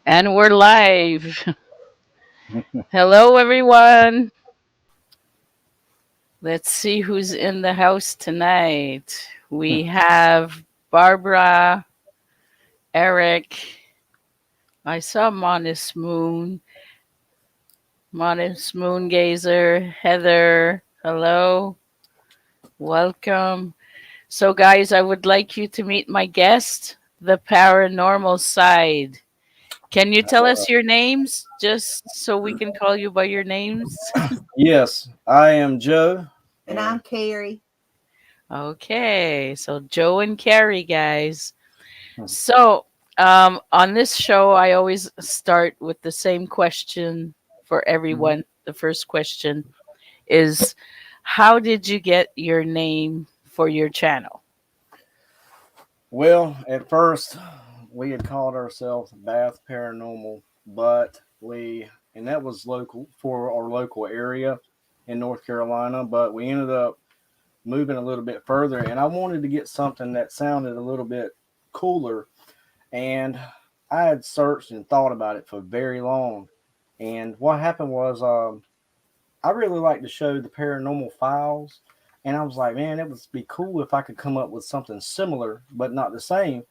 And we're live. Hello, everyone. Let's see who's in the house tonight. We have Barbara, Eric. I saw Modest Moon Gazer, Heather. Hello, welcome. So, guys, I would like you to meet my guest, the paranormal side. Can you tell us your names just so we can call you by your names? Yes, I am Joe. And I'm Carrie. Okay, so Joe and Carrie, guys. So, on this show, I always start with the same question for everyone. The first question is, how did you get your name for your channel? Well, at first, we had called ourselves Bath Paranormal, and that was local for our local area in North Carolina, but we ended up moving a little bit further, and I wanted to get something that sounded a little bit cooler, and I had searched and thought about it for very long. And what happened was, I really like to show the paranormal files. And I was like, man, it would be cool if I could come up with something similar, but not the same.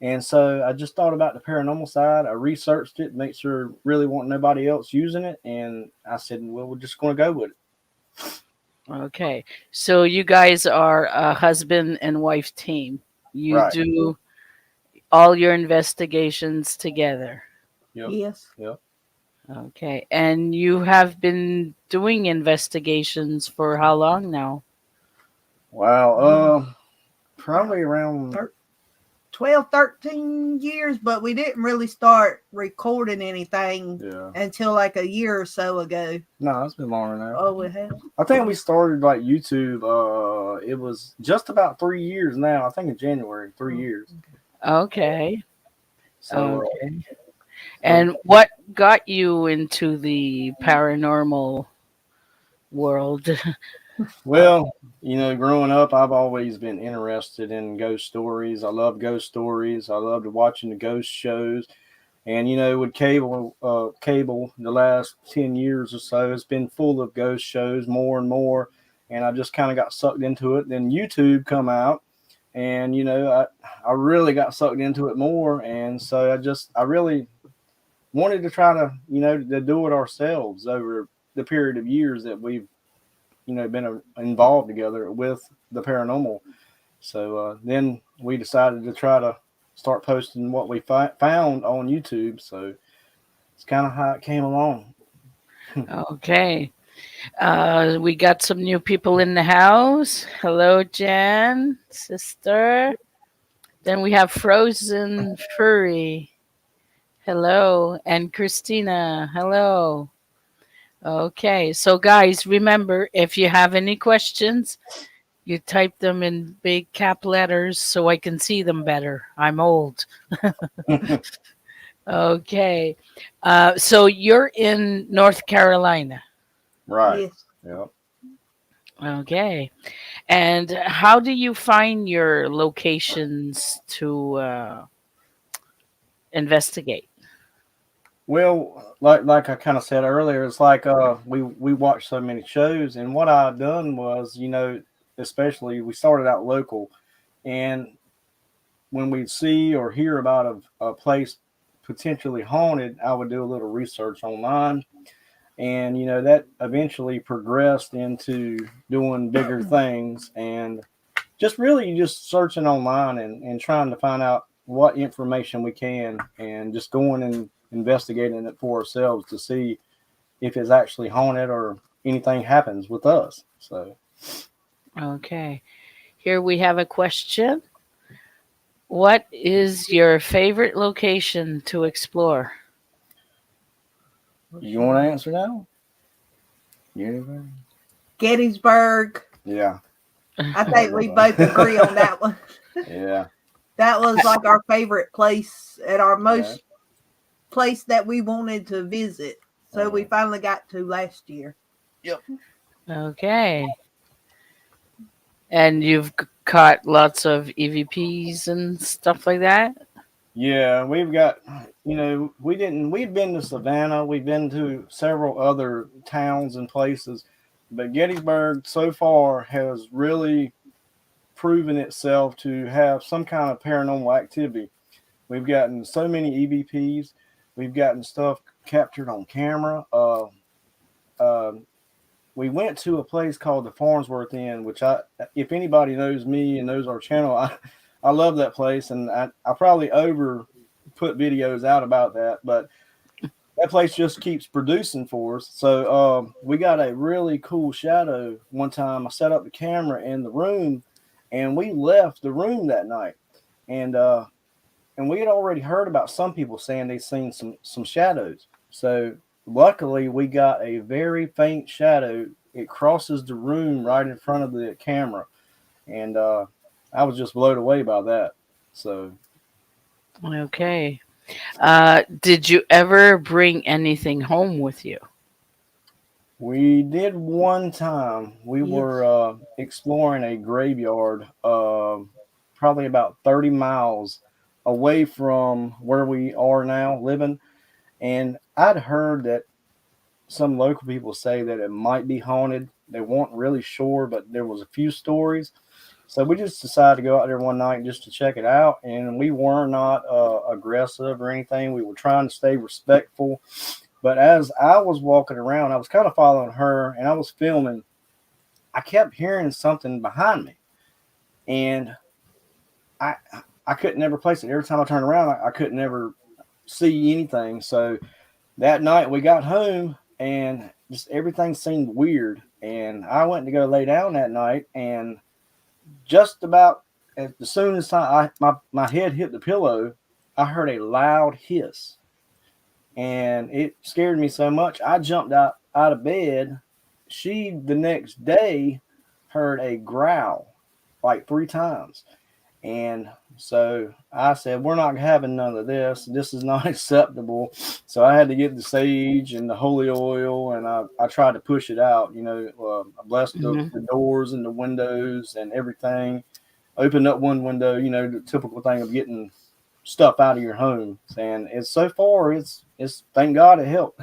And so I just thought about the paranormal side. I researched it, make sure really want nobody else using it. And I said, well, we're just going to go with it. Okay, so you guys are a husband and wife team. You Right. do all your investigations together. Yep. Yes. Yep. Okay, and you have been doing investigations for how long now? Wow. Probably around. 12, 13 years, but we didn't really start recording anything Yeah. until like a year or so ago. No, it's been longer now. Oh, it has. I think we started like YouTube. It was just about 3 years now. I think in January, 3 years. Okay. So, Okay. And what got you into the paranormal world? well, growing up, I've always been interested in ghost stories. I love ghost stories. I loved watching the ghost shows. And with cable, the last 10 years or so, it's been full of ghost shows, more and more. And I just kind of got sucked into it. Then YouTube come out, and I really got sucked into it more. And so I really wanted to try to do it ourselves over the period of years that we've been involved together with the paranormal. So then we decided to try to start posting what we found on YouTube. So it's kind of how it came along. Okay. We got some new people in the house. Hello, Jan, sister. Then we have Frozen Furry. Hello. And Christina. Hello. Okay. So, guys, remember if you have any questions, you type them in big cap letters so I can see them better. I'm old. Okay. So you're in North Carolina. Right. Yes. Yep. Okay. And how do you find your locations to investigate? Well, like I kind of said earlier, it's like we watched so many shows, and what I done was, especially we started out local, and when we see or hear about a place potentially haunted, I would do a little research online, and that eventually progressed into doing bigger things, and just searching online and trying to find out what information we can, and just going and investigating it for ourselves to see if it's actually haunted or anything happens with us. So Okay. Here we have a question. What is your favorite location to explore? you want to answer now? Yeah. Gettysburg. Yeah. I think we both agree on that one. Yeah. That was like our favorite place and our Yeah. most place that we wanted to visit. So we finally got to last year. Yep. Okay. And you've caught lots of EVPs and stuff like that? Yeah, we've got, we've been to Savannah, we've been to several other towns and places, but Gettysburg so far has really proven itself to have some kind of paranormal activity. We've gotten so many EVPs, we've gotten stuff captured on camera. Uh, we went to a place called the Farnsworth Inn, which if anybody knows me and knows our channel, I love that place, and I probably over put videos out about that, but that place just keeps producing for us. So we got a really cool shadow one time. I set up the camera in the room, and we left the room that night, and uh, and we had already heard about some people saying they'd seen some shadows. So luckily, we got a very faint shadow. It crosses the room right in front of the camera, and I was just blown away by that. So Okay. Did you ever bring anything home with you? we did one time. We Yes. were exploring a graveyard, probably about 30 miles away from where we are now living. And I'd heard that some local people say that it might be haunted. They weren't really sure, but there was a few stories. So we just decided to go out there one night just to check it out. And we were not aggressive or anything. We were trying to stay respectful. But as I was walking around, I was kind of following her and I was filming. I kept hearing something behind me. And I I couldn't never place it. Every time I turned around, I couldn't never see anything. So that night we got home and just everything seemed weird. And I went to go lay down that night, and just about as soon as my head hit the pillow, I heard a loud hiss, and it scared me so much I jumped out of bed. She the next day heard a growl like 3 times, and so I said, "We're not having none of this. This is not acceptable." So I had to get the sage and the holy oil, and I tried to push it out. I blessed Hmm. the doors and the windows and everything. Opened up one window, the typical thing of getting stuff out of your home. And it's so far, it's thank God it helped.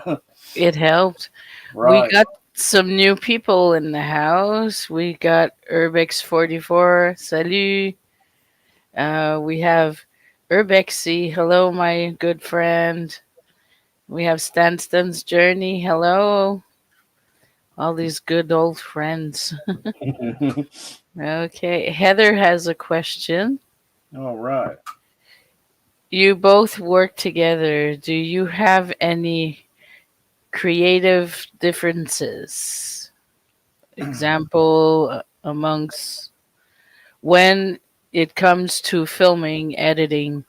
It helped. We Right. got some new people in the house. We got Urbex44. Salut. We have Urbexy. Hello, my good friend. We have Stanton's Journey. Hello. All these good old friends. Okay. Heather has a question. All right. You both work together. Do you have any creative differences? Example amongst when it comes to filming, editing,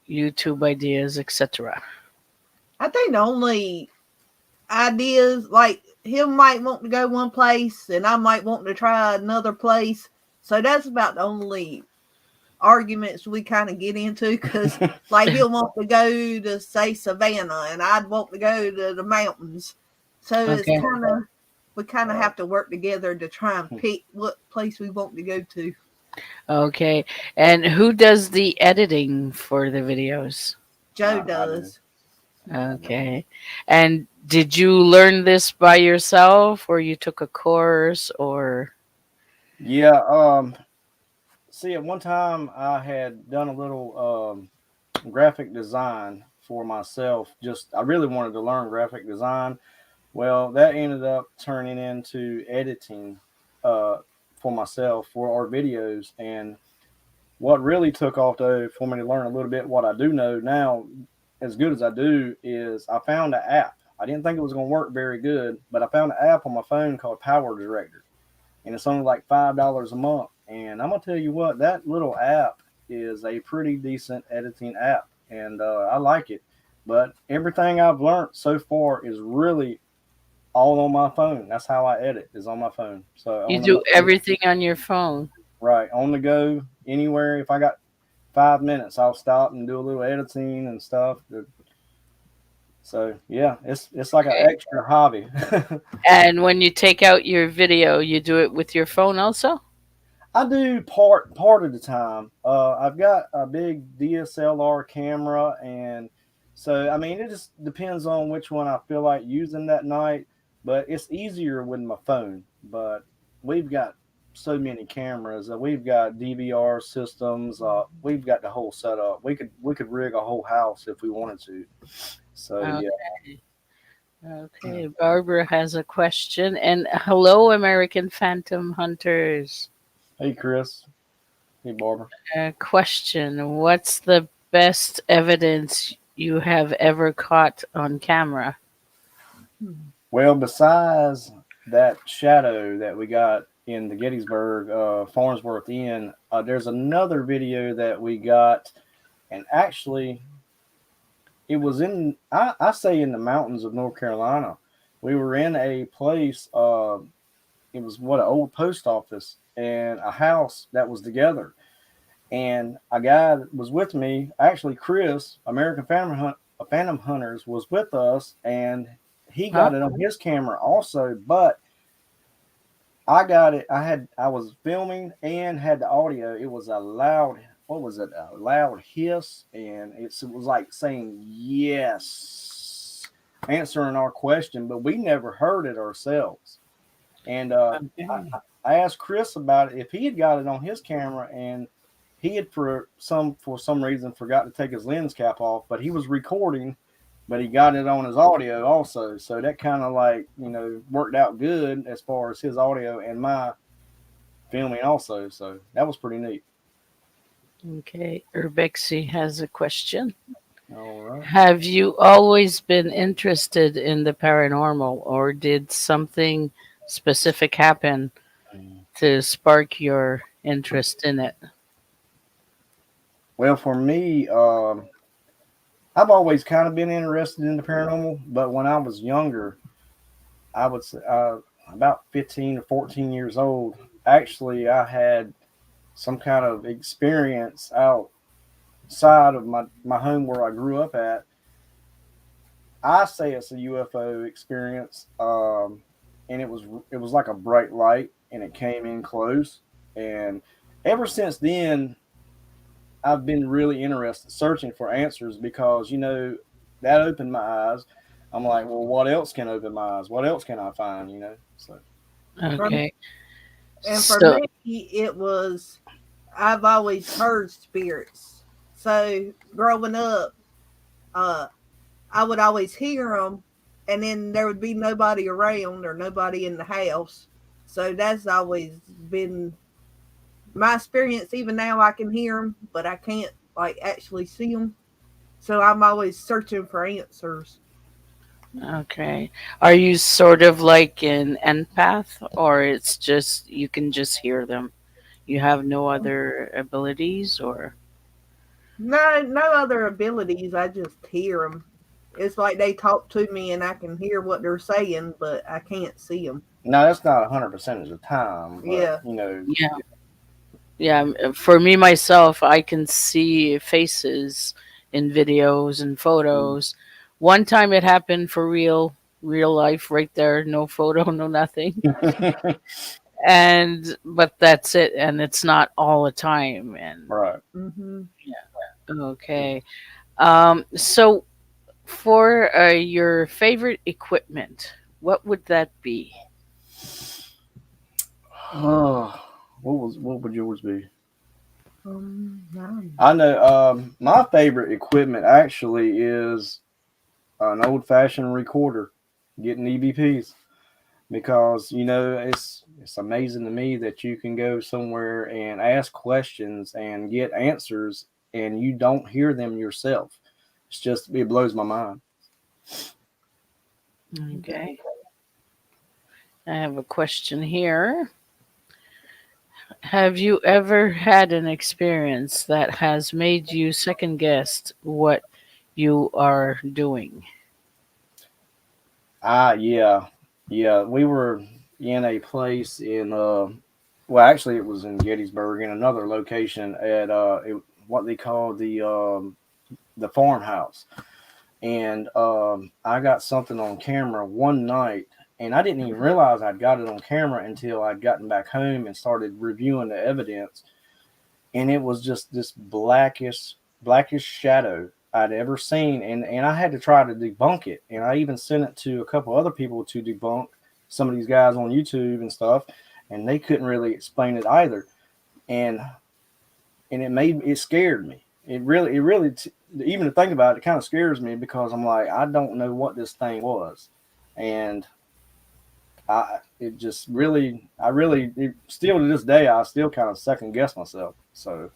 YouTube ideas, etc. I think the only ideas like him might want to go one place and I might want to try another place. So that's about the only arguments we kind of get into because like he'll want to go to say Savannah and I'd want to go to the mountains. So it's Okay. kind of we kind of Right. have to work together to try and pick what place we want to go to. Okay. And who does the editing for the videos? Joe I do. does. I do. Okay. And did you learn this by yourself or you took a course or Yeah. See, at one time I had done a little graphic design for myself. Just I really wanted to learn graphic design. Well, that ended up turning into editing uh, for myself for our videos. And what really took off though for me to learn a little bit what I do know now, as good as I do, is I found an app. I didn't think it was going to work very good, but I found an app on my phone called Power Director, and it's only like $5 a month. And I'm gonna tell you what, that little app is a pretty decent editing app, and I like it. But everything I've learned so far is really all on my phone. That's how I edit is on my phone. So you on the do go, everything on your phone? right on the go, anywhere. If I got 5 minutes, I'll stop and do a little editing and stuff. So yeah, it's like an Okay. extra hobby. And when you take out your video, you do it with your phone also? I do part of the time. I've got a big DSLR camera, and so I mean, it just depends on which one I feel like using that night. But it's easier with my phone. But we've got so many cameras. We've got DVR systems. We've got the whole setup. We could rig a whole house if we wanted to. So yeah. Okay. Okay. Barbara has a question. And hello, American Phantom Hunters. Hey Chris. Hey Barbara. Question. What's the best evidence you have ever caught on camera? Well, besides that shadow that we got in the Gettysburg Farnsworth Inn, there's another video that we got, and actually, it was I say in the mountains of North Carolina. We were in a place. It was what, an old post office and a house that was together, and a guy that was with me. Actually, Chris, American Phantom Hunters, was with us, and he Huh? got it on his camera also, but I got it. I was filming and had the audio. It was a loud, what was it? A loud hiss, and it was like saying yes, answering our question, but we never heard it ourselves. And Okay. I asked Chris about it if he had got it on his camera, and he had for some reason forgot to take his lens cap off, but he was recording, but he got it on his audio also. So that kind of like, worked out good as far as his audio and my filming also. So that was pretty neat. Okay. Urbexi has a question. All right. Have you always been interested in the paranormal, or did something specific happen to spark your interest in it? Well, for me, I've always kind of been interested in the paranormal, but when I was younger, I would say about 15 or 14 years old, actually, I had some kind of experience outside of my home where I grew up at. I say it's a UFO experience, and it was like a bright light, and it came in close. And ever since then, I've been really interested, searching for answers because that opened my eyes. I'm like, well, what else can open my eyes? What else can I find? So For, Okay. and for So, me, it was, I've always heard spirits. So growing up, uh, I would always hear them, and then there would be nobody around or nobody in the house. So that's always been my experience. Even now, I can hear them, but I can't like actually see them. So I'm always searching for answers. okay. Are you sort of like an empath, or it's just you can just hear them? You have no other abilities, or? No, no other abilities. I just hear them. It's like they talk to me, and I can hear what they're saying, but I can't see them. now that's not 100% of the time, but Yeah. Yeah. Yeah. For me myself, I can see faces in videos and photos. One time it happened for real life, right there, no photo, no nothing. And but that's it, and it's not all the time. And right. Hmm. okay. So for your favorite equipment, what would that be? What would yours be? No. I know my favorite equipment actually is an old fashioned recorder, getting EVPs, because it's amazing to me that you can go somewhere and ask questions and get answers and you don't hear them yourself. It blows my mind. Okay. I have a question here. Have you ever had an experience that has made you second guess what you are doing? Yeah, yeah. We were in a place in well, actually, it was in Gettysburg, in another location at what they call the farmhouse, and I got something on camera one night, and I didn't even realize I'd got it on camera until I'd gotten back home and started reviewing the evidence, and it was just this blackish shadow I'd ever seen, and I had to try to debunk it, and I even sent it to a couple other people to debunk some of these guys on YouTube and stuff, and they couldn't really explain it either, and it scared me. Even to think about it, it kind of scares me because I'm like, I don't know what this thing was, and still to this day, I still kind of second guess myself. So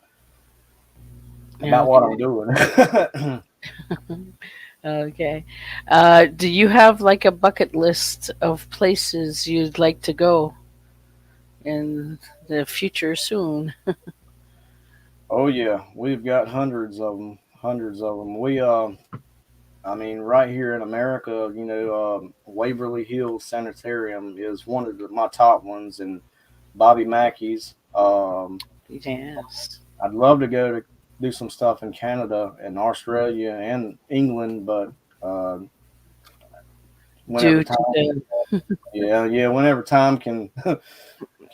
about what I'm Okay. doing. Okay. Do you have like a bucket list of places you'd like to go in the future soon? Oh yeah, we've got hundreds of them. Hundreds of them. I mean, right here in America, Waverly Hills Sanitarium is one of my top ones, and Bobby Mackey's. Yes. I'd love to go to do some stuff in Canada and Australia and England, but uh, whenever Due to time, the whenever time can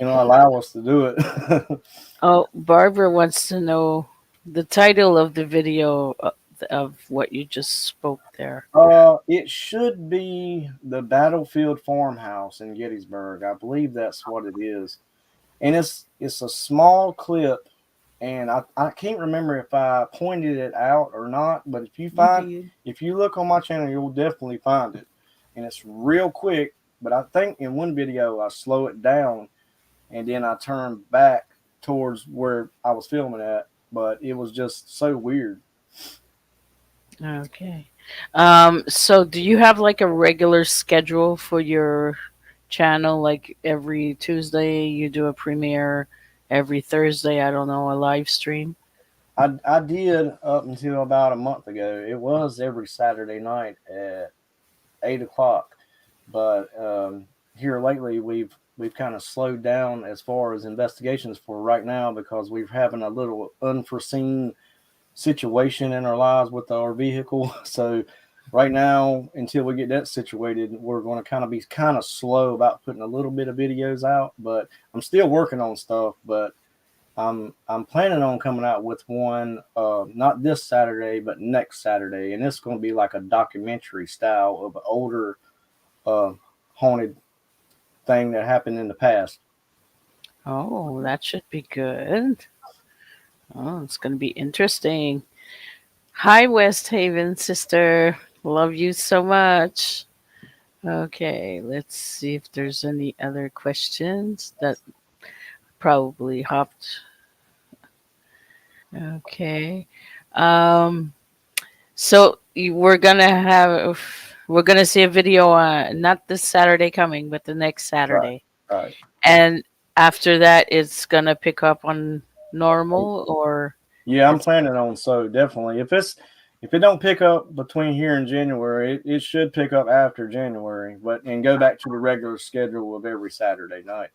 allow us to do it. Oh, Barbara wants to know the title of the video of what you just spoke there. It should be the Battlefield Farmhouse in Gettysburg. I believe that's what it is, and it's a small clip, and I can't remember if I pointed it out or not. But You did. if you look on my channel, you'll definitely find it, and it's real quick. But I think in one video I slow it down, and then I turn back towards where I was filming at. But it was just so weird. Okay. So do you have like a regular schedule for your channel? Like every Tuesday you do a premiere, every Thursday, I don't know, a live stream? I did up until about a month ago. It was every Saturday night at 8 o'clock, but here lately we've kind of slowed down as far as investigations for right now because we're having a little unforeseen situation in our lives with our vehicle. So right now, until we get that situated, we're going to kind of be kind of slow about putting a little bit of videos out. But I'm still working on stuff, but I'm planning on coming out with one not this Saturday but next Saturday, and it's going to be like a documentary style of an older uh, haunted thing that happened in the past. Oh, that should be good. Oh, it's going to be interesting. Hi, West Haven sister. Love you so much. Okay, let's see if there's any other questions that probably hopped. Okay. Um, we're gonna see a video on not this Saturday coming, but the next Right, Saturday, right. and after that, it's gonna pick up on normal, or Yeah, I'm it's planning on so definitely. If it don't pick up between here and January, it should pick up after January, but and go back to the regular schedule of every Saturday night.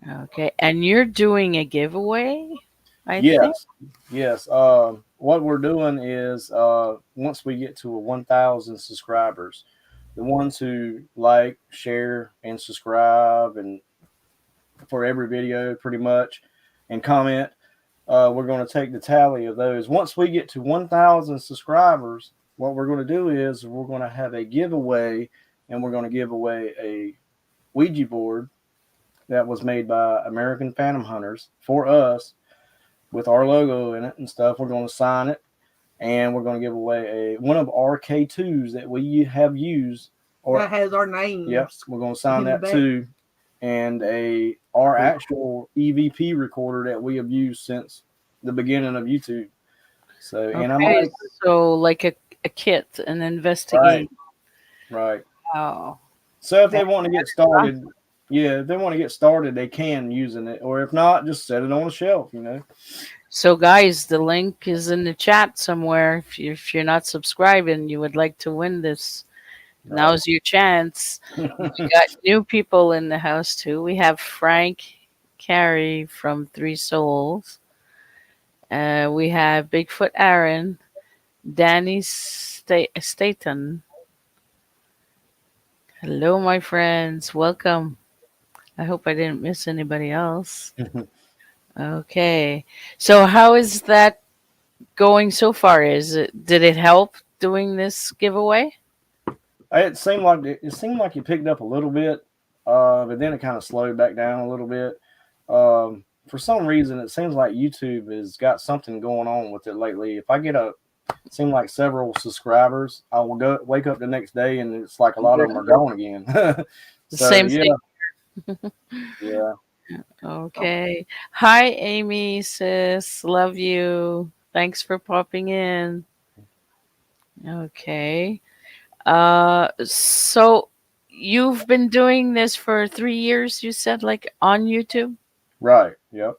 okay. And you're doing a giveaway, I think. Yes, yes. What we're doing is once we get to 1,000 subscribers, the ones who like, share, and subscribe, and for every video pretty much, and comment, we're going to take the tally of those. Once we get to 1,000 subscribers, what we're going to do is we're going to have a giveaway, and we're going to give away a Ouija board that was made by American Phantom Hunters for us with our logo in it and stuff. We're going to sign it, and we're going to give away one of our K2s that we have used. Or That has our names. yep, we're going to sign in the that back. too, and our actual EVP recorder that we have used since the beginning of YouTube. So, and I Okay, might so like a kit, an right, investigate. right. Oh, So if they that- want to get started, yeah, if they want to get started, they can using it, or if not, just set it on a shelf. so guys, the link is in the chat somewhere. If you're not subscribing, you would like to win this. Right. Now's your chance. We got new people in the house too. We have Frank Carey from Three Souls. We have Bigfoot Aaron, Danny Staton. Hello, my friends. Welcome. I hope I didn't miss anybody else. Okay. So, how is that going so far? Did it help doing this giveaway? It seemed like you picked up a little bit, but then it kind of slowed back down a little bit. For some reason, it seems like YouTube has got something going on with it lately. If I get seem like several subscribers, I will go wake up the next day and it's like a lot of them are gone again. The So same yeah, thing. yeah, Okay. Hi, Amy, sis. Love you. Thanks for popping in. Okay. So you've been doing this for 3 years, you said, like on YouTube? right, yep,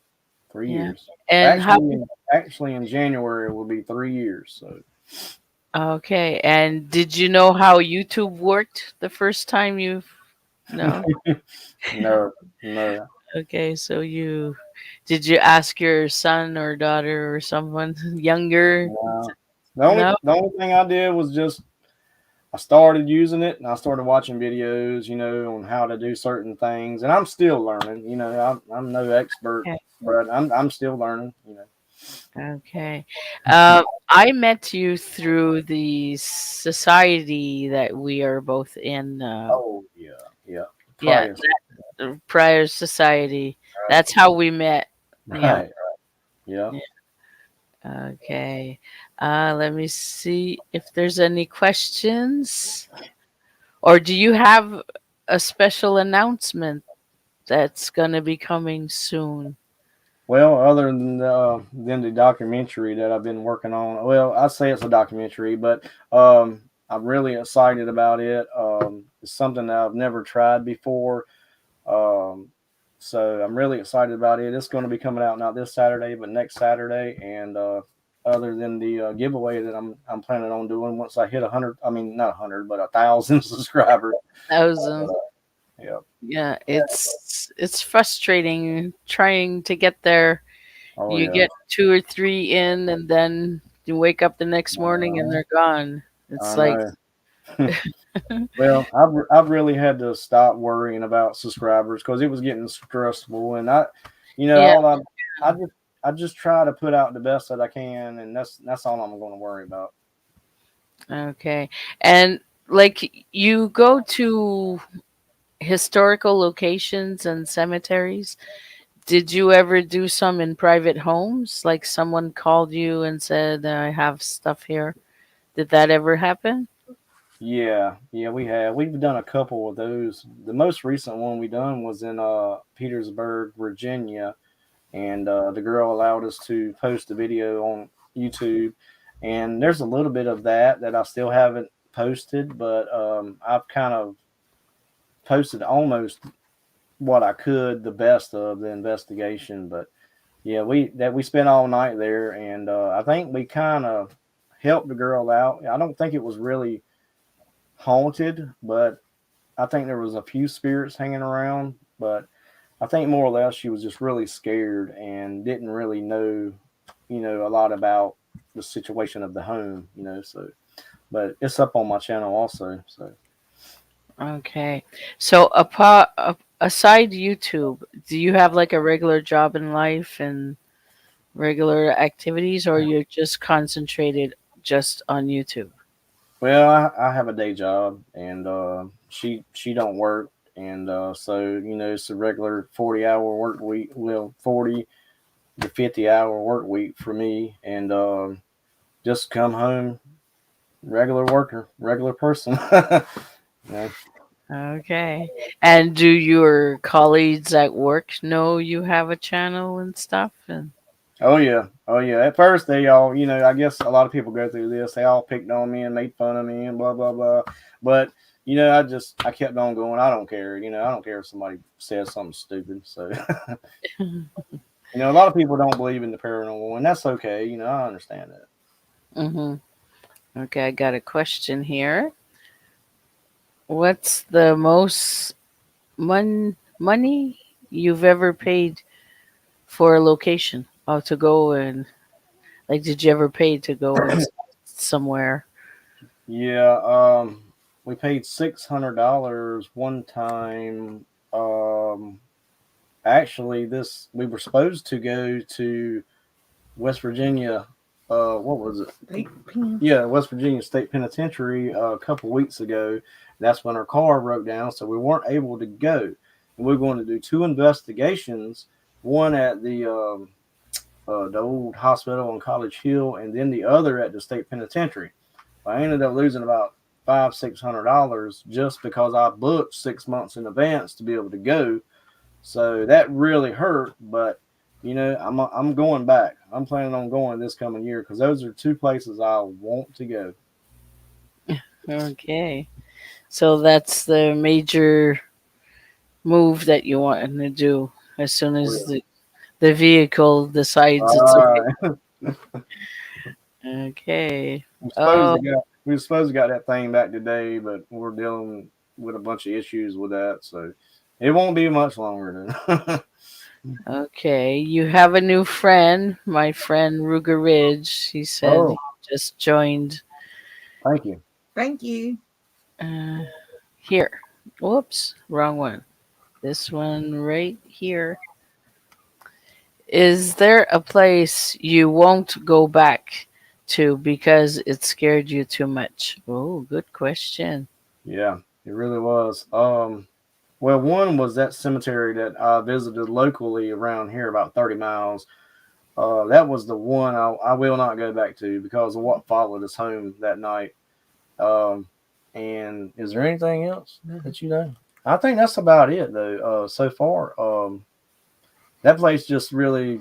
three Yeah. years. And how, Actually, in January it will be 3 years. So okay. And did you know how YouTube worked the first time you, no? no, no. Okay. Did you ask your son or daughter or someone younger? No. No? The only thing I did was just I started using it and I started watching videos, on how to do certain things. And I'm still learning. I'm no expert, Okay. but I'm still learning. Okay. I met you through the society that we are both in. Oh yeah, yeah. Yeah, Prior, prior society. That's how we met. Yeah. right? Yeah. Yeah. Okay. Let me see if there's any questions. Or do you have a special announcement that's gonna be coming soon? Well, other than the documentary that I've been working on, well, I say it's a documentary, but I'm really excited about it. It's something that I've never tried before. Um, so I'm really excited about it. It's going to be coming out not this Saturday, but next Saturday. And other than the giveaway that I'm planning on doing once I hit 100, I mean not 100, but 1,000 subscribers. Thousand. Yeah. Yeah, it's frustrating trying to get there. Oh You yeah. get two or three in, and then you wake up the next morning and Uh, they're gone. It's I like, know. Well, I've really had to stop worrying about subscribers because it was getting stressful, and yeah, all I just try to put out the best that I can, and that's all I'm going to worry about. okay. And like you go to historical locations and cemeteries. Did you ever do some in private homes? Like someone called you and said, I have stuff here. Did that ever happen? Yeah, yeah, we've done a couple of those. The most recent one we done was in Petersburg, Virginia, and the girl allowed us to post the video on YouTube. And there's a little bit of that I still haven't posted, but I've kind of posted almost what I could, the best of the investigation. But yeah, we spent all night there, and I think we kind of helped the girl out. I don't think it was really haunted, but I think there was a few spirits hanging around. But I think more or less she was just really scared and didn't really know, a lot about the situation of the home. So, but it's up on my channel also. So, Okay. So aside YouTube, do you have like a regular job in life and regular activities, or you're just concentrated just on YouTube? well, I have a day job, and she don't work, and so it's a regular 40-hour work week. Well, 40 to 50 hour work week for me, and just come home, regular worker, regular person. Yeah. Okay. And do your colleagues at work know you have a channel and stuff? And Oh yeah, oh yeah. At first, they all, I guess a lot of people go through this. They all picked on me and made fun of me and blah blah blah. But I kept on going. I don't care. I don't care if somebody says something stupid. So a lot of people don't believe in the paranormal, and that's okay. I understand that. hmm. Okay, I got a question here. What's the most money you've ever paid for a location? Oh, to go and like, did you ever pay to go and somewhere? Yeah. we paid $600 one time. Um, Actually, this we were supposed to go to West Virginia. What was it? State pen. Yeah, West Virginia State Penitentiary a couple weeks ago. That's when our car broke down, so we weren't able to go. And we are going to do two investigations, one at the old hospital on College Hill, and then the other at the state penitentiary. I ended up losing about $500-600 just because I booked 6 months in advance to be able to go. So that really hurt, but I'm going back. I'm planning on going this coming year because those are two places I want to go. Okay. So that's the major move that you want to do as soon as the vehicle decides it's All okay. right. Okay. we supposed Oh, to got we were supposed to got that thing back today, but we're dealing with a bunch of issues with that, so it won't be much longer then. okay. You have a new friend, my friend Ruger Ridge. He said Oh, he just joined thank you. Thank you. uh, here. Whoops, wrong one. This one right here. Is there a place you won't go back to because it scared you too much? Oh, good question. Yeah, it really was. Well, one was that cemetery that I visited locally around here, about 30 miles. That was the one I will not go back to because of what followed us home that night. Um, and is there anything else that you know? I think that's about it though. So far, that place just really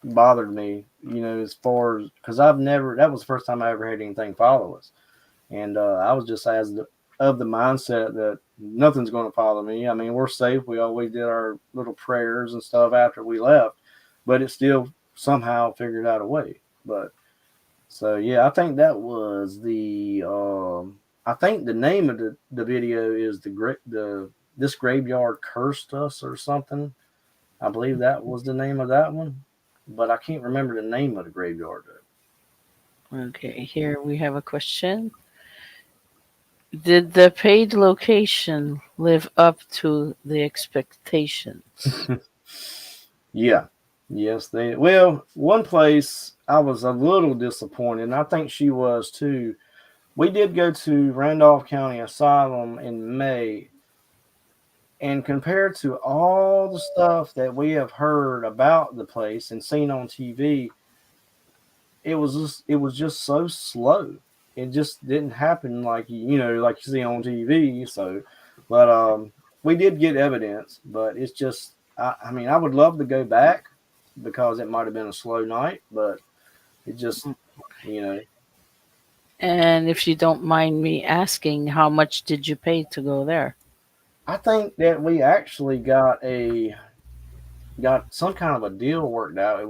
bothered me. As far as because I've never that was the first time I ever had anything follow us, and I was just of the mindset that nothing's going to follow me. I mean, we're safe. We always did our little prayers and stuff after we left, but it still somehow figured out a way. But so yeah, I think that was the. I think the name of the video is the this graveyard cursed us or something. I believe that was the name of that one, but I can't remember the name of the graveyard Okay, here we have a question. Did the paid location live up to the expectations? though. Yeah, yes, they. Well, one place I was a little disappointed, and I think she was too. We did go to Randolph County Asylum in May, and compared to all the stuff that we have heard about the place and seen on TV, it was just so slow. It just didn't happen like like you see on TV. So, but we did get evidence, but it's just I mean I would love to go back because it might have been a slow night, but it just you know And if you don't mind me asking, how much did you pay to go there? I think that we actually got some kind of a deal worked out. It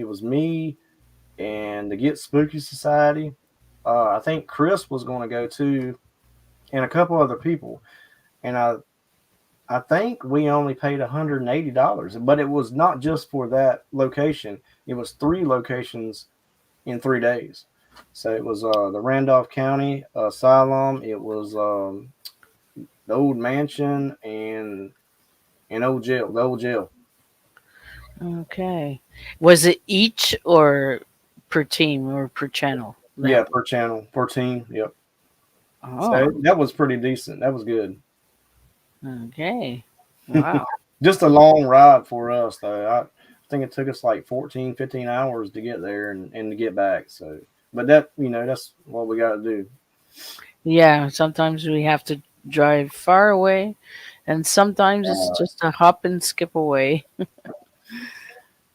was me and the Get Spooky Society. I think Chris was going to go too, and a couple other people. And I think we only paid $180, but it was not just for that location. It was three locations in 3 days. So it was the Randolph County Asylum. It was the old mansion and old jail. The old jail. Okay. Was it each or per team or per channel? Yeah, That per channel, per team. Yep. So oh, that was pretty decent. That was good. okay. Wow. Just a long ride for us, though. I think it took us like 14, 15 hours to get there and to get back. So, but that's what we got to do. Yeah, sometimes we have to drive far away, and sometimes it's just a hop and skip away.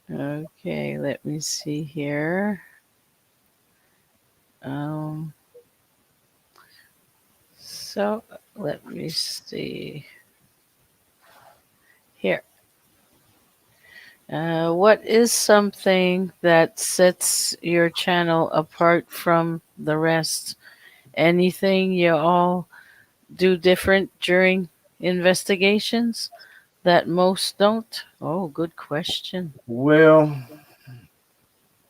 Okay, let me see here. Um, so let me see here. What is something that sets your channel apart from the rest? Anything you all do different during investigations that most don't? Oh, good question. Well,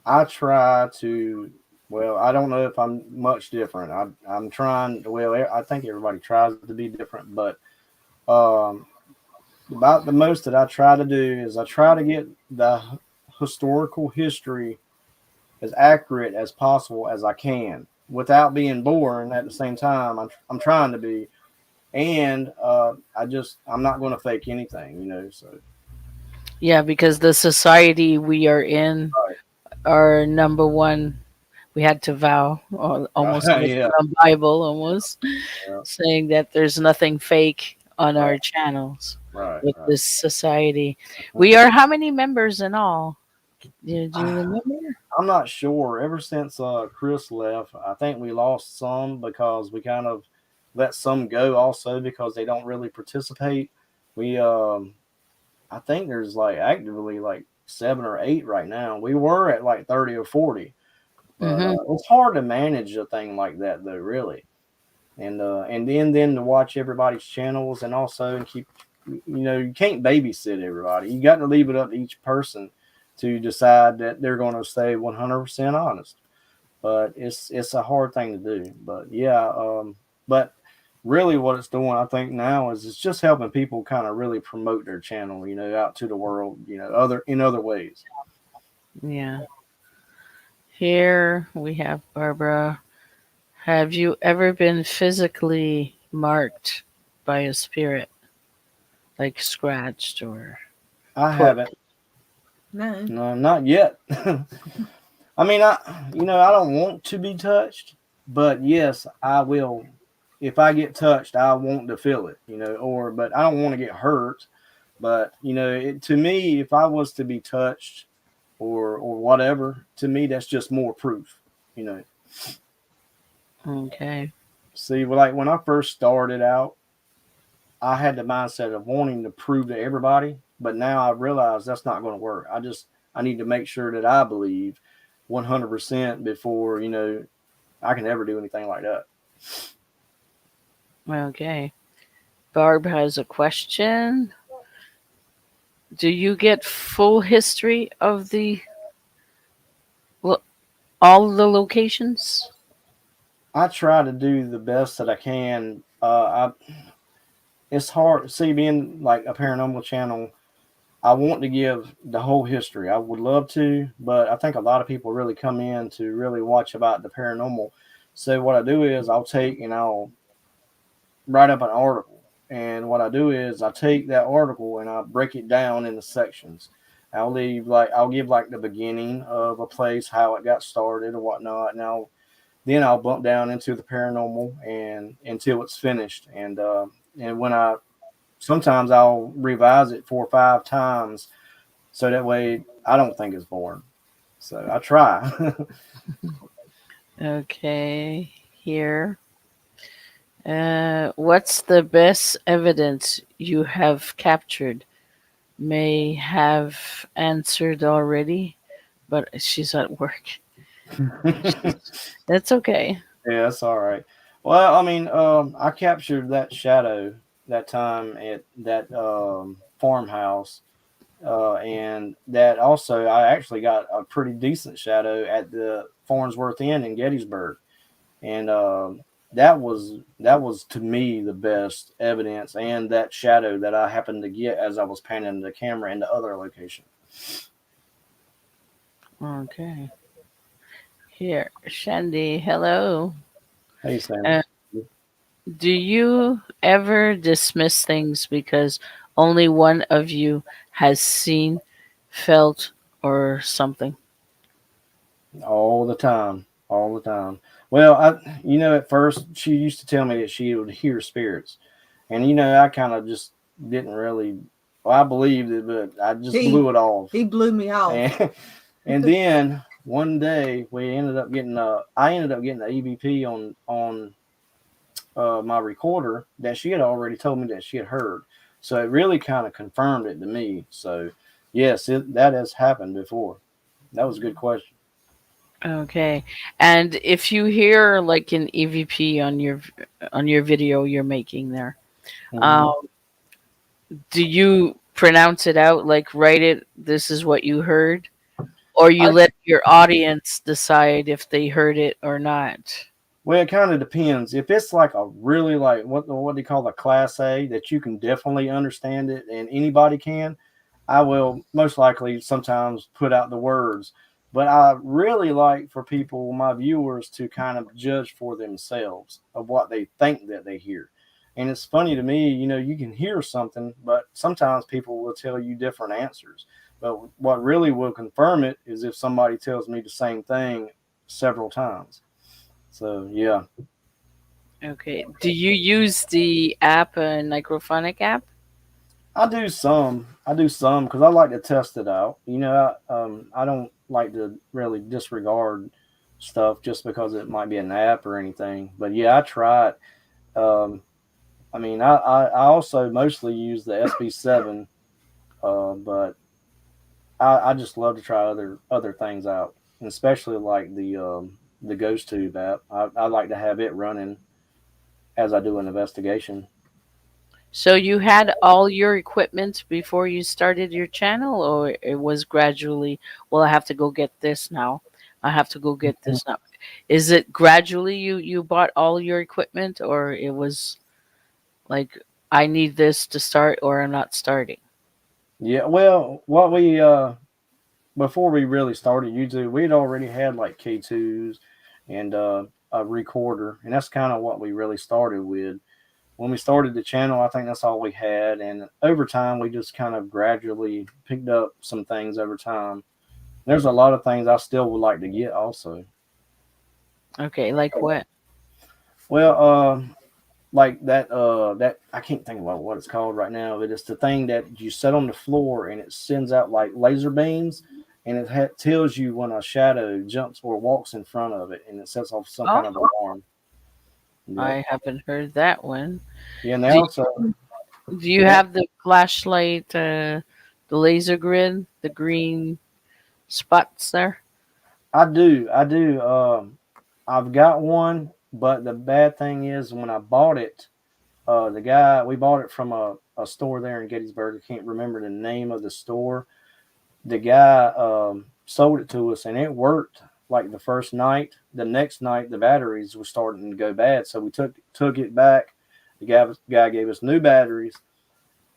I try to Well, I don't know if I'm much different. I'm trying. Well, I think everybody tries to be different, but um, about the most that I try to do is I try to get the historical history as accurate as possible as I can without being boring at the same time. I'm trying to be, and I'm not going to fake anything, So Yeah, because the society we are in, our number one, we had to vow, or almost like yeah, a Bible, almost yeah, saying that there's nothing fake on right, our channels right, with right. this society. We are how many members in all? Do you remember? I'm not sure. Ever since Chris left, I think we lost some because we kind of let some go also because they don't really participate. We I think there's like actively like 7 or 8 right now. We were at like 30 or 40, but Mm-hmm. it's hard to manage a thing like that though, really. And then to watch everybody's channels and also and keep, you can't babysit everybody. You got to leave it up to each person to decide that they're going to stay 100% honest. But it's a hard thing to do. But yeah, but really what it's doing, I think now is it's just helping people kind of really promote their channel, out to the world, other ways. Yeah. Here we have Barbara. Have you ever been physically marked by a spirit, like scratched or I put? haven't, No. no, not yet. I mean, I don't want to be touched, but yes, I will. If I get touched, I want to feel it, but I don't want to get hurt. But to me, if I was to be touched or whatever, to me that's just more proof, you know. Okay. See, well, like when I first started out, I had the mindset of wanting to prove to everybody, but now I realize that's not going to work. I need to make sure that I believe 100% before I can ever do anything like that. Okay. Barb has a question. Do you get full history of lo- all the locations? I try to do the best that I can. It's hard. See, being like a paranormal channel, I want to give the whole history. I would love to, but I think a lot of people really come in to really watch about the paranormal. So what I do is I'll take and I'll write up an article. And what I do is I take that article and I break it down into sections. I'll give like the beginning of a place, how it got started or whatnot, and then I'll bump down into the paranormal and until it's finished. And when I sometimes I'll revise it 4 or 5 times so that way I don't think it's boring. So I try. Okay. Here. What's the best evidence you have captured? May have answered already, but she's at work. That's okay. Yeah, that's all right. Well, I mean, I captured that shadow that time at that farmhouse, and that also I actually got a pretty decent shadow at the Farnsworth Inn in Gettysburg, and that was to me the best evidence, and that shadow that I happened to get as I was panning the camera in the other location. Okay. Here, Shandy, hello. Hey, Sam. Uh, do you ever dismiss things because only one of you has seen, felt, or something? All the time, all the time. Well, at first she used to tell me that she would hear spirits, and I kind of just didn't really. Well, I believed it, but I just He blew it off. he blew me off. And and then one day I ended up getting the EVP on my recorder that she had already told me that she had heard. So it really kind of confirmed it to me. So yes, that has happened before. That was a good question. Okay. And if you hear like an EVP on your video you're making there, Hmm. um, do you pronounce it out, like write it, this is what you heard? or you let your audience decide if they heard it or not? Well, it kind of depends. If it's like a really like what do you call a class A that you can definitely understand it and anybody can, I will most likely sometimes put out the words. But I really like for people, my viewers, to kind of judge for themselves of what they think that they hear. And it's funny to me, you can hear something, but sometimes people will tell you different answers. But what really will confirm it is if somebody tells me the same thing several times. So yeah, Okay. Do you use the app, a microphonic app? I do some. I do some because I like to test it out. I don't like to really disregard stuff just because it might be an app or anything. But yeah, I try it. Um, I mean, I also mostly use the SB7, but I just love to try other things out, and especially like the Ghost Tube app. I like to have it running as I do an investigation. So you had all your equipment before you started your channel, or it was gradually, well, I have to go get this now. I have to go get this now. Is it gradually you bought all your equipment, or it was like, I need this to start or I'm not starting? Yeah, well, what we before we really started YouTube, we'd already had like K2s and a recorder, and that's kind of what we really started with. When we started the channel, I think that's all we had, and over time, we just kind of gradually picked up some things over time. There's a lot of things I still would like to get also. Okay, like what? Well, like that I can't think about what it's called right now, but it's the thing that you set on the floor and it sends out like laser beams, and it tells you when a shadow jumps or walks in front of it, and it sets off some Oh, kind of alarm. Yep. I haven't heard that one. Yeah. Do Now, so do you yeah, have the flashlight, the laser grid, the green spots there? I do. I do. I've got one, but the bad thing is when I bought it, the guy we bought it from a store there in Gettysburg. I can't remember the name of the store. The guy sold it to us, and it worked like the first night. The next night, the batteries were starting to go bad, so we took it back. The guy gave us new batteries,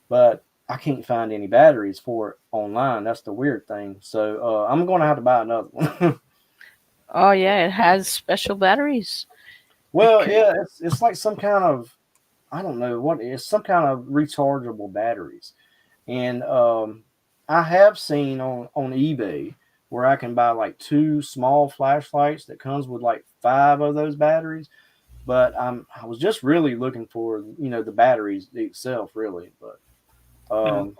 but I can't find any batteries for it online. That's the weird thing. So I'm going to have to buy another one. Oh yeah, it has special batteries. It Well, could, yeah, it's like some kind of, I don't know what it is, some kind of rechargeable batteries. And I have seen on eBay where I can buy like two small flashlights that comes with like five of those batteries. But I was just really looking for the batteries itself really. But oh,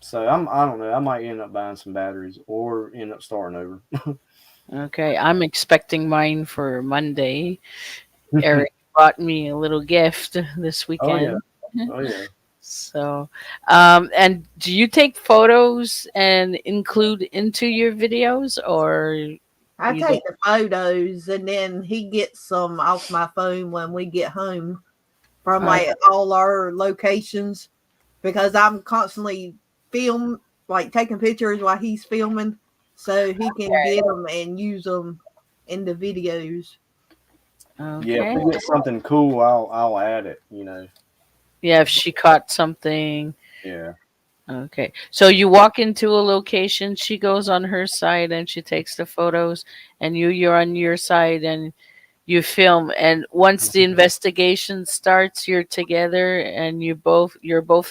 so I don't know, I might end up buying some batteries or end up starting over. okay, I'm expecting mine for Monday. Eric bought me a little gift this Oh yeah, weekend. oh yeah. So, and do you take photos and include into your videos, or I you take don't? the photos and then he gets some off my phone when we get home from Okay. like all our locations because I'm constantly film like taking pictures while he's filming so he can get them and use them in the videos. Yeah, if Okay. we get something cool, I'll add it. Yeah, if she caught something. Yeah. Okay. So you walk into a location, she goes on her side and she takes the photos, and you're on your side and you film. And once the investigation starts, you're together and you're both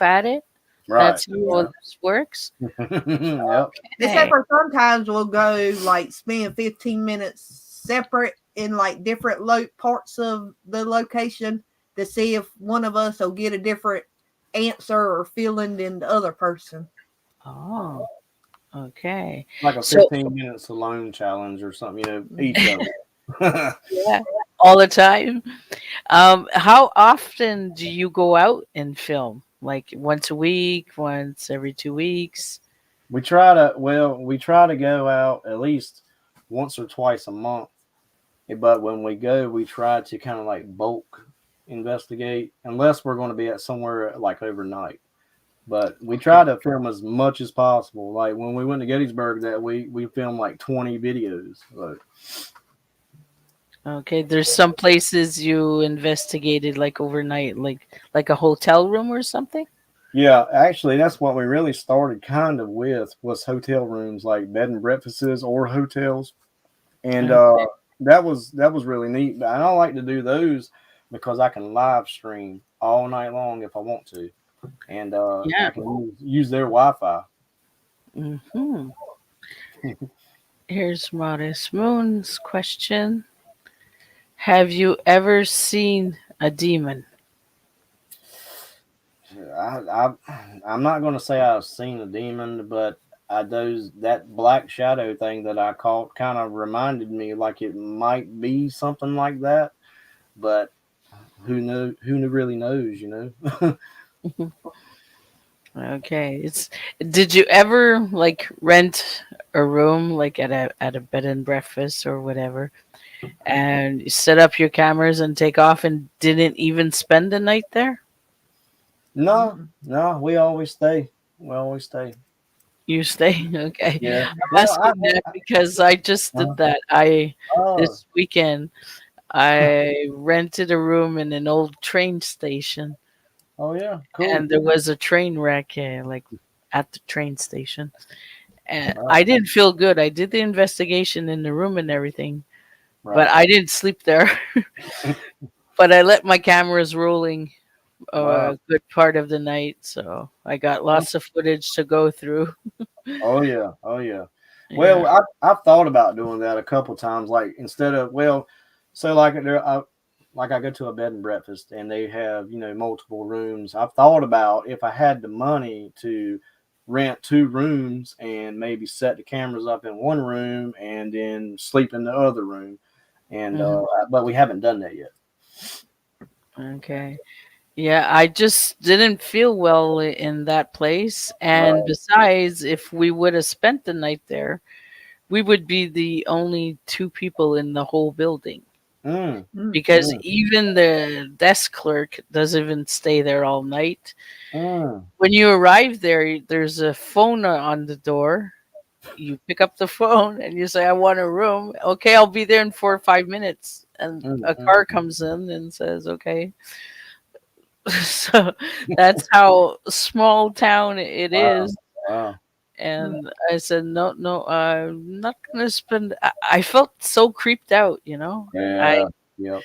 at it. Right. That's how this works. Yep. Except Okay. for sometimes we'll go like spend 15 minutes separate in like different parts of the location to see if one of us will get a different answer or feeling than the other person. Oh, okay. Like a So 15 minutes alone challenge or something, each of it. yeah, all the time. How often do you go out and film? Like once a week, once every 2 weeks? We try to go out at least once or twice a month. But when we go, we try to kind of like bulk investigate, unless we're going to be at somewhere like overnight. But we try to film as much as possible. Like when we went to Gettysburg that week, we filmed like 20 videos. So, Okay, there's some places you investigated like overnight, like a hotel room or something. yeah, actually, that's what we really started kind of with was hotel rooms, like bed and breakfasts or hotels, and Okay. that was really neat. But I don't like to do those because I can live stream all night long if I want to, and Yeah. I can use their Wi-Fi. Hmm. Here's Modest Moon's question. Have you ever seen a demon? I'm not going to say I've seen a demon, but I those that black shadow thing that I caught kind of reminded me like it might be something like that, but who know who really knows, you know? Okay. It's did you ever like rent a room like at a bed and breakfast or whatever and you set up your cameras and take off and didn't even spend the night there? No, no, we always stay. We always stay. You stay? Okay. Yeah. I'm Well, asking that because I just did uh, that. I oh, This weekend I rented a room in an old train station oh yeah, cool. and there was a train wreck like at the train station. And Right, I didn't feel good. I did the investigation in the room and everything, but right. I didn't sleep there. But I let my cameras rolling Wow. a good part of the night, so I got lots of footage to go through. Oh yeah, oh yeah. Well, Yeah. I've thought about doing that a couple times. Like instead of so like like I go to a bed and breakfast and they have multiple rooms. I've thought about if I had the money to rent two rooms and maybe set the cameras up in one room and then sleep in the other room. And Mhm. but we haven't done that yet. Okay. Yeah, I just didn't feel well in that place. And Right. besides, if we would have spent the night there, we would be the only two people in the whole building. Mm, Because mm, even the desk clerk doesn't even stay there all night. mm, When you arrive there, there's a phone on the door. You pick up the phone and you say, I want a room. Okay, I'll be there in 4 or 5 minutes. And mm, a mm. car comes in and says, okay. So that's how small town it Wow. is. Wow. And I said, no, no, I'm not going to spend. I felt so creeped out, you know. I Yeah. Yep.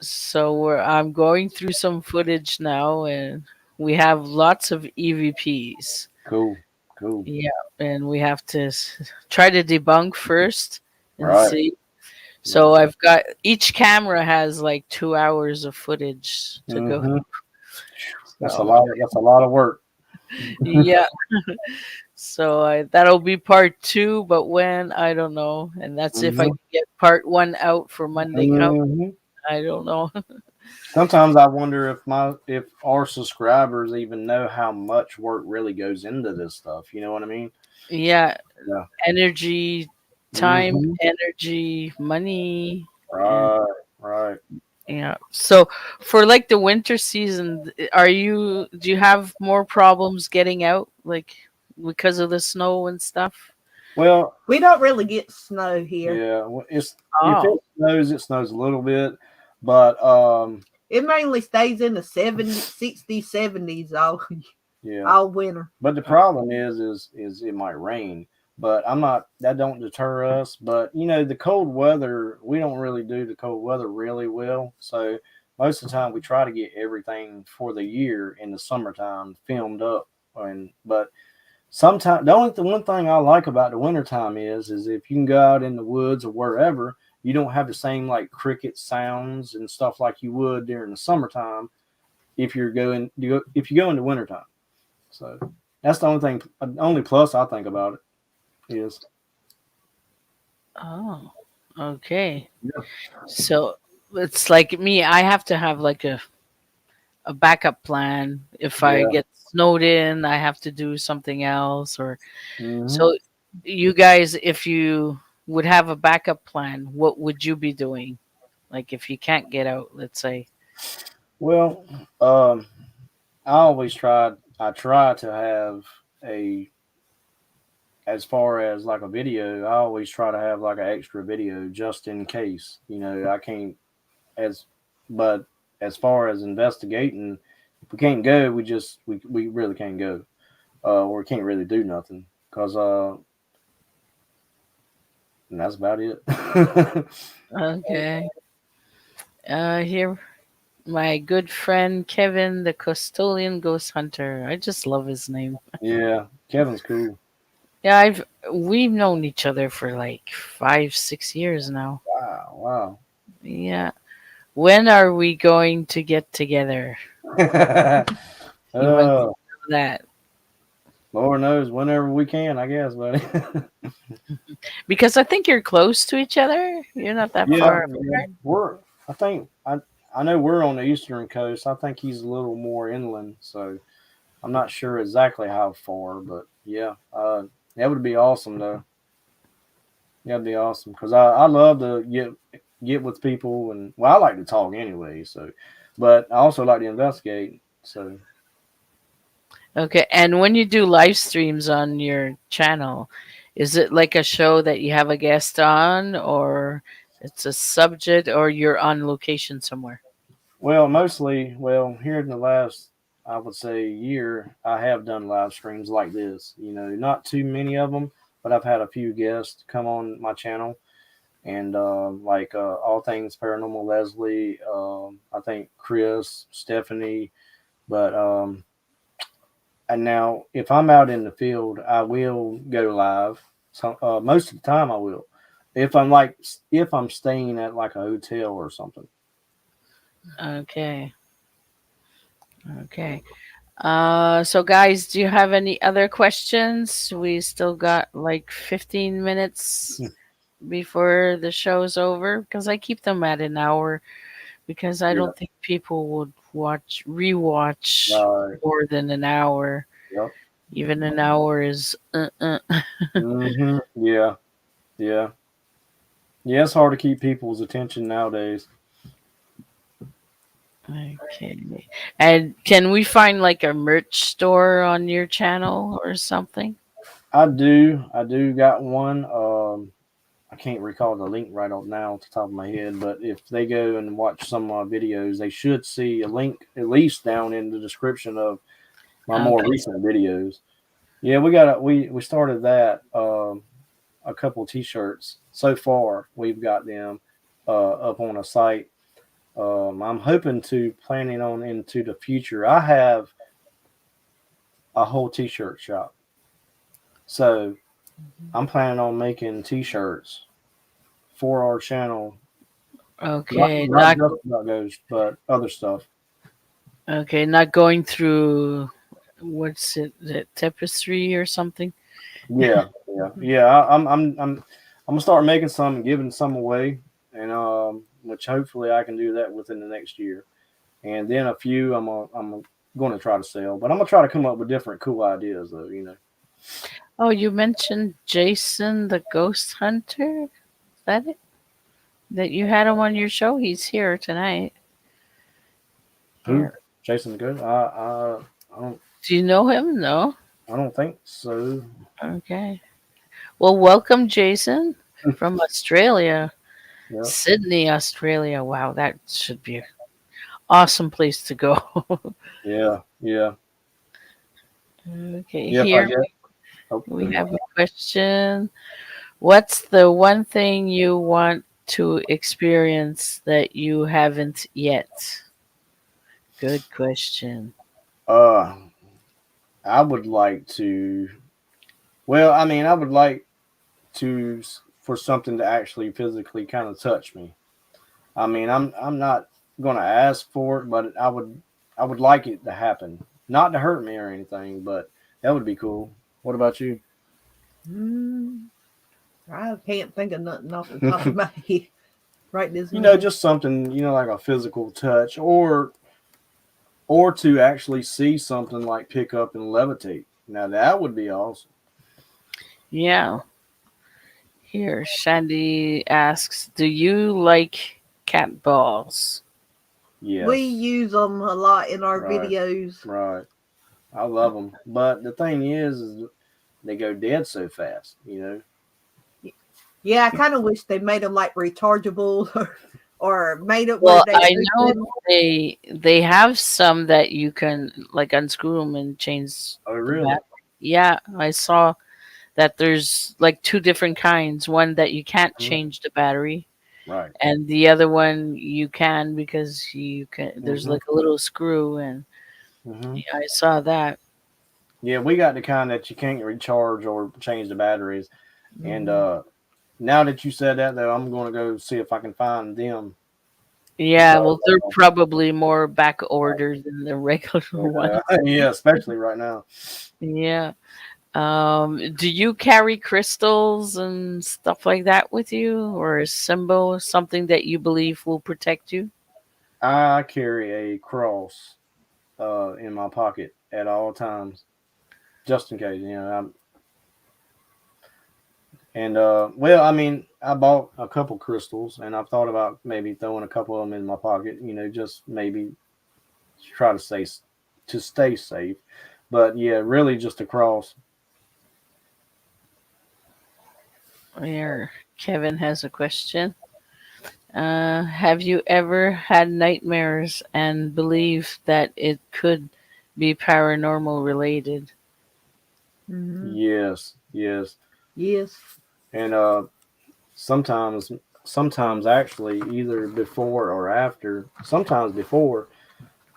So I'm going through some footage now, and we have lots of EVPs. Cool. Cool. Yeah, and we have to try to debunk first and Right. see. So Yeah. I've got each camera has like 2 hours of footage to go. Hmm. That's a So lot. That's a lot of work. yeah, so that'll be part two, but when I don't know, and that's if I Hmm. can get part one out for Monday come. Hmm. I don't know. Sometimes I wonder if our subscribers even know how much work really goes into this stuff. You know what I mean? Yeah, Yeah. energy, time, Hmm. energy, money, and Right. Right. yeah. So for like the winter season, do you have more problems getting out like because of the snow and stuff? Well, We don't really get snow here. yeah. It's if Oh, it snows a little bit, but It mainly stays in the 70, 60s, 70s yeah. all winter. But the problem is it might rain. But I'm not that don't deter us. But the cold weather, we don't really do the cold weather really well. So most of the time we try to get everything for the year in the summertime filmed up. And but sometimes the one thing I like about the wintertime is if you can go out in the woods or wherever, you don't have the same like cricket sounds and stuff like you would during the summertime if you go in the wintertime. So that's the only plus I think about it is. oh, okay. Yeah. So it's like me. I have to have like a backup plan. If I Yeah. get snowed in, I have to do something else. Or Hmm. so, you guys, if you would have a backup plan, what would you be doing? Like if you can't get out, let's say. Well, um, I always tried. I try to have a as far as like a video, I always try to have like an extra video just in case. I can't as but as far as investigating, if we can't go, we really can't go. Or we can't really do nothing because and that's about it. Okay. Here, my good friend Kevin, the custodian ghost hunter. I just love his name. Yeah, Kevin's cool. Yeah, we've known each other for like 5, 6 years now. Wow, Yeah. When are we going to get together? wow. He wants to uh, know that Lord knows whenever we can, I guess, buddy. because I think you're close to each other. You're not that Yeah, far yeah. apart. I think I know we're on the eastern coast. I think he's a little more inland, so I'm not sure exactly how far, but yeah, that would be awesome though. That'd be awesome because I love to get with people and well, I like to talk anyway. So, but I also like to investigate. So, Okay, and when you do live streams on your channel, is it like a show that you have a guest on, or it's a subject, or you're on location somewhere? well, mostly, well, here in the last, I would say, year, I have done live streams like this. Not too many of them, but I've had a few guests come on my channel and like all things paranormal. Leslie, I think Chris, Stephanie, but and now if I'm out in the field, I will go live. So most of the time, I will. If I'm staying at like a hotel or something. Okay, okay. So guys, do you have any other questions? We still got like 15 minutes before the show's over because I keep them at an hour because I Yeah. don't think people would rewatch Right. more than an hour. Yep. Even an hour is Yeah. Yeah. Yeah. It's hard to keep people's attention nowadays. Okay. And can we find like a merch store on your channel or something? I do. I do got one. I can't recall the link right off now off the top of my head, but if they go and watch some of my videos, they should see a link at least down in the description of my more Okay. recent videos. Yeah, we started that a couple t-shirts so far. We've got them up on a site. I'm hoping to planning on into the future. I have a whole t-shirt shop, so I'm planning on making t-shirts for our channel. Not, Okay. not just about those, but other stuff. Not going through what's it, the tapestry or something? Yeah, yeah, yeah. I'm gonna start making some and giving some away, and which hopefully I can do that within the next year. And then a few I'm going to try to sell, but I'm gonna try to come up with different cool ideas though. Oh, you mentioned Jason the Ghost Hunter? Is that it? That you had him on your show? He's here tonight. Who? Here. Jason the Good? I don't Do you know him? No? I don't think so. Okay. Well, welcome, Jason, from Australia, Yeah, Sydney, Australia. Wow, that should be an awesome place to go. yeah, yeah, Okay, yep. I here guess. Oh, we have a question. What's the one thing you want to experience that you haven't yet? Good question. uh, I would like to. Well, I mean, I would like for something to actually physically kind of touch me. I mean, I'm not going to ask for it, but I would like it to happen, not to hurt me or anything, but that would be cool. What about you? Mm, I can't think of nothing off the top of my head right this minute. Just something, like a physical touch, or to actually see something like pick up and levitate. Now that would be awesome. Yeah. Here, Shandy asks, "Do you like cat balls?" We Yes. use them a lot in our Right. videos. Right. I love them. But the thing is they go dead so fast. Yeah, I kind of wish they made them like rechargeable or made it where Well, they I know open. they have some that you can like unscrew them and change Oh, the really? battery. Yeah, I saw that there's like two different kinds. One that you can't Mhm. change the battery, Right. and the other one you can because you can. There's hmm like a little screw, and hmm yeah, I saw that. Yeah, we got the kind that you can't recharge or change the batteries. And Mhm. now that you said that, though, I'm going to go see if I can find them Yeah, because well, they're probably more back ordered than the regular ones. yeah, especially right now. Yeah. Do you carry crystals and stuff like that with you, or a symbol, something that you believe will protect you? I carry a cross in my pocket at all times, just in case. And well, I mean, I bought a couple crystals, and I've thought about maybe throwing a couple of them in my pocket. Just maybe try to stay safe. But yeah, really just a cross. Here, Kevin has a question. Have you ever had nightmares and believe that it could be paranormal related? Mhm. Yes, yes, Yes. and sometimes actually either before or after. Sometimes before,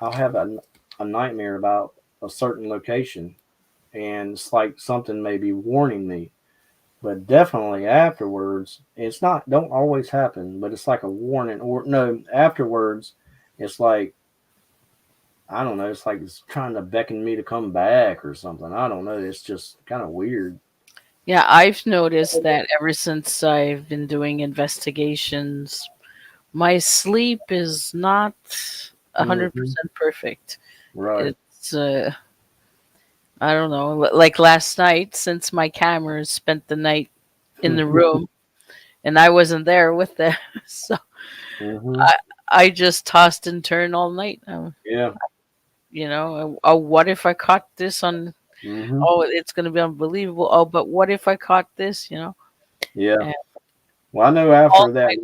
I'll have a nightmare about a certain location, and it's like something may be warning me. But definitely afterwards, it's not don't always happen, but it's like a warning. Or no, afterwards, it's like I don't know. It's like it's trying to beckon me to come back or something. I don't know. It's just kind of weird. Yeah, I've noticed that ever since I've been doing investigations, my sleep is not hmm 100% perfect. Right. It's I don't know, like last night, since my cameras spent the night in the room and I wasn't there with them, so hmm I I just tossed and turned all night. Yeah. Oh, what if I caught this on? hmm Oh, it's gonna be unbelievable. Oh, but what if I caught this? Yeah. And Well, I know all after that. night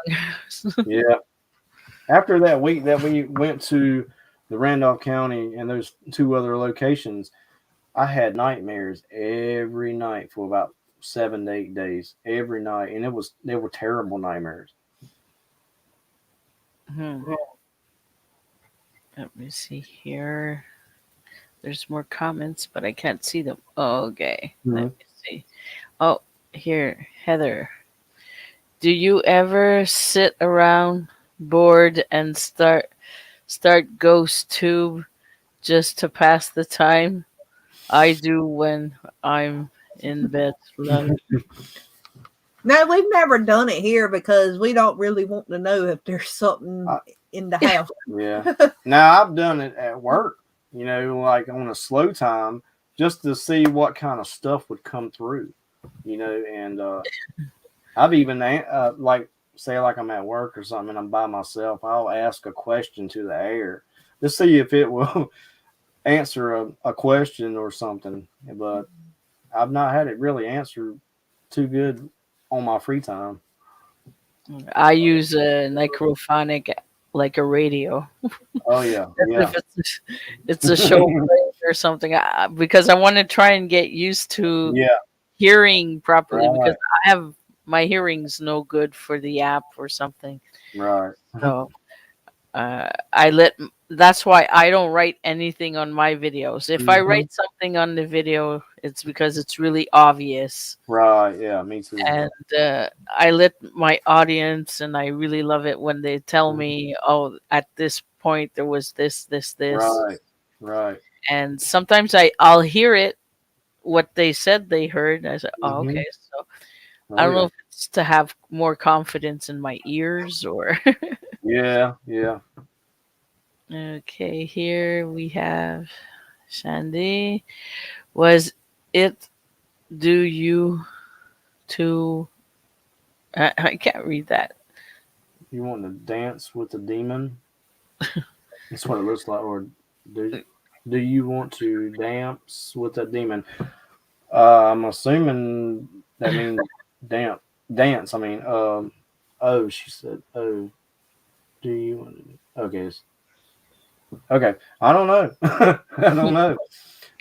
long. Yeah. After that week that we went to the Randolph County and those two other locations, I had nightmares every night for about 7 to 8 days, every night, and they were terrible nightmares. Hmm. Let me see here. There's more comments, but I can't see them. Okay, let hmm me see. Oh, here, Heather. Do you ever sit around bored and start Ghost Tube just to pass the time? I do when I'm in bed. Love. No, we've never done it here because we don't really want to know if there's something I, in the house. yeah. Now I've done it at work, like on a slow time, just to see what kind of stuff would come through, and I've even like say like I'm at work or something and I'm by myself, I'll ask a question to the air to see if it will answer a question or something. But I've not had it really answer too good on my free time. I use a necrophonic like a radio. Oh yeah, As yeah. if it's a show playing or something. Because I want to try and get used to Yeah, hearing properly because right, I have my hearing's no good for the app or something. right. So I let that's why I don't write anything on my videos. If I hmm write something on the video, it's because it's really obvious. Right, yeah, me too. And I let my audience, and I really love it when they tell Mhm. me, "Oh, at this point there was this," Right, right. and sometimes I'll hear it what they said they heard. I said, "Oh, hmm okay." So I Oh don't know yeah, if it's to have more confidence in my ears or. yeah, yeah. Okay, here we have Shandy. Was it do you to? I can't read that. You want to dance with the demon? That's what it looks like, or do you? Do you want to dance with a demon? I'm assuming that means dance. Dance. I mean, oh, she said, oh, do you want to? Okay, okay. I don't know. I don't know.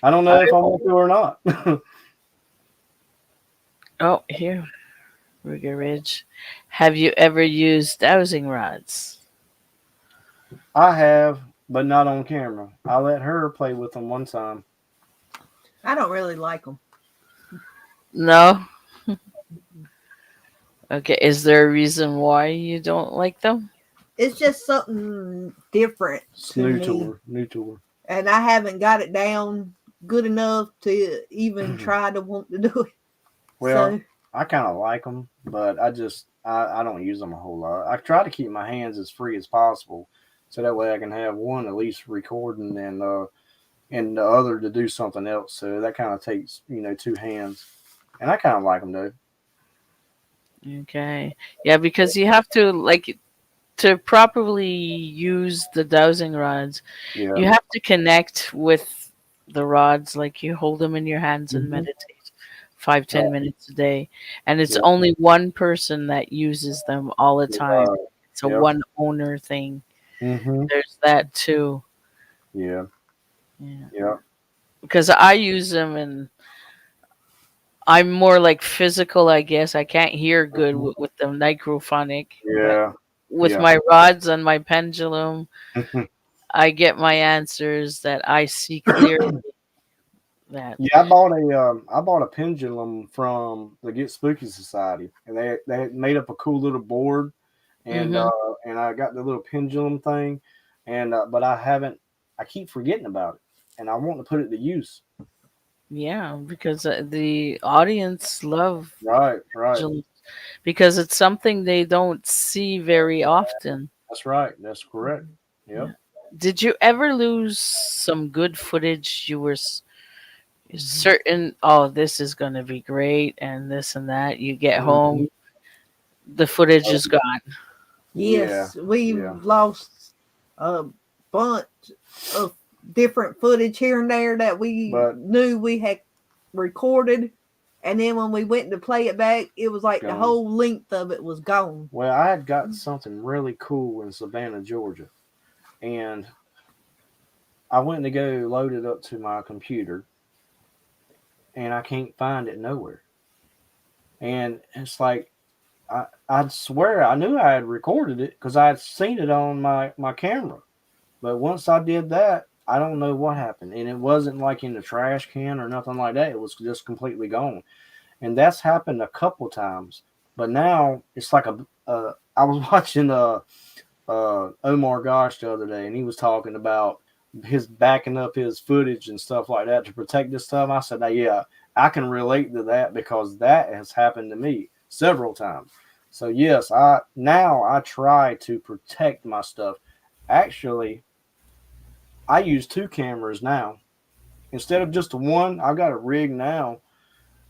I don't know if I want to or not. Oh, here, Rigger Ridge. Have you ever used dowsing rods? I have, but not on camera. I let her play with them one time. I don't really like them. No. Okay. Is there a reason why you don't like them? It's just something different It's to new me, to her. New to her. and I haven't got it down good enough to even try to want to do it. Well, So I kind of like them, but I don't use them a whole lot. I try to keep my hands as free as possible, so that way I can have one at least recording and the other to do something else. So that kind of takes two hands, and I kind of like them though. Okay. Yeah, because you have to like to properly use the dowsing rods. Yeah. You have to connect with the rods, like you hold them in your hands and Hmm. meditate 5-10 minutes a day, and it's Yep. only one person that uses them all the time. Right. It's a Yep. one owner thing. Hmm. There's that too. Yeah. Yeah, Yeah. because I use them and I'm more like physical, I guess. I can't hear good Mhm. with the microphonic, but Yeah. with Yeah. my rods and my pendulum, Mhm. I get my answers that I see clearly. That. Yeah, I bought a pendulum from the Get Spooky Society, and they had made up a cool little board, and Hmm. and I got the little pendulum thing, and but I keep forgetting about it, and I want to put it to use. Yeah, because the audience love Right, right. pendulums because it's something they don't see very often. That's right. That's correct. Yep. Yeah. Did you ever lose some good footage you were certain, oh, this is going to be great and this and that? You get Hmm. home, the footage is gone. Yeah, yes, we've yeah. lost a bunch of different footage here and there that we But knew we had recorded, and then when we went to play it back, it was like the gone. whole length of it was gone. Well, I had got something really cool in Savannah, Georgia, and I went to go load it up to my computer, and I can't find it nowhere. And it's like I'd swear I knew I had recorded it because I had seen it on my camera. But once I did that, I don't know what happened, and it wasn't like in the trash can or nothing like that. It was just completely gone, and that's happened a couple times. But now it's like I was watching Omar Gosh the other day, and he was talking about his backing up his footage and stuff like that to protect this stuff. I said, yeah, I can relate to that because that has happened to me several times. So yes, I try to protect my stuff. Actually, I use two cameras now instead of just one. I've got a rig now.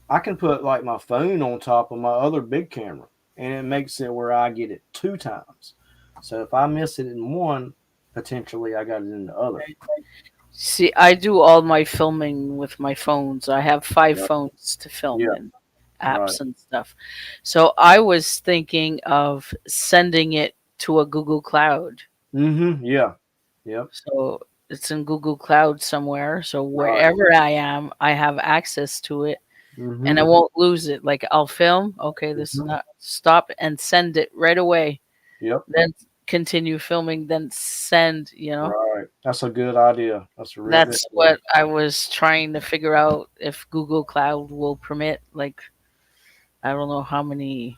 I can put like my phone on top of my other big camera, and it makes it where I get it two times. So if I miss it in one, potentially I got it in the other. See, I do all my filming with my phones. I have five Yep. phones to film Yeah. in, Right. apps and stuff. So I was thinking of sending it to a Google Cloud. Mm-hmm. Yeah. Yep. So it's in Google Cloud somewhere. So Right. wherever I am, I have access to it and I Mm-hmm. won't lose it. Like I'll film, okay, this is Mm-hmm. not stop and send it right away. Yep. Then continue filming, then send. Right. That's a good idea. That's a real good That's idea. what I was trying to figure out if Google Cloud will permit. Like, I don't know how many,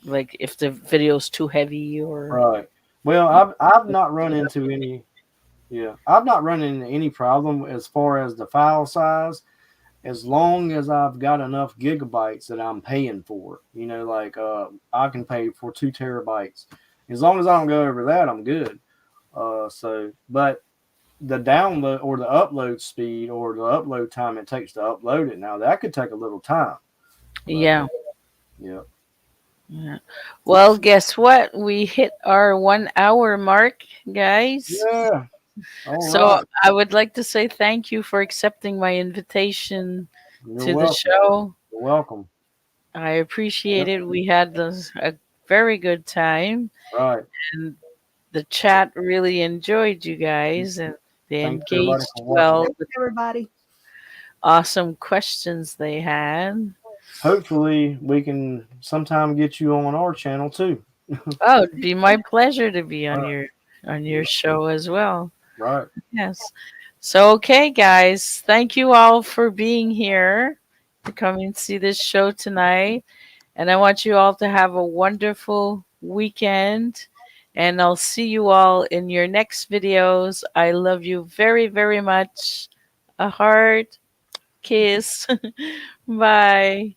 like, if the video's too heavy or. Right. Well, I've not run into any. Yeah, I've not run into any problem as far as the file size, as long as I've got enough gigabytes that I'm paying for. Like I can pay for 2 terabytes. As long as I don't go over that, I'm good. But the download or the upload speed or the upload time it takes to upload it now that could take a little time. But Yeah. yeah, Yeah. Well, guess what? We hit our 1 hour mark, guys. yeah, All So right. I would like to say thank you for accepting my invitation You're to the welcome. show. You're welcome. I appreciate Yep. it. We had a very good time, Right. and the chat really enjoyed you guys, and they Thanks everybody engaged for watching. well Thanks, with everybody. awesome questions they had. Hopefully, we can sometime get you on our channel too. Oh, it'd be my pleasure to be Right. on your show as well. Right. Yes. So okay, guys, thank you all for being here to come and see this show tonight. And I want you all to have a wonderful weekend. And I'll see you all in your next videos. I love you very, very much. A heart kiss. Bye.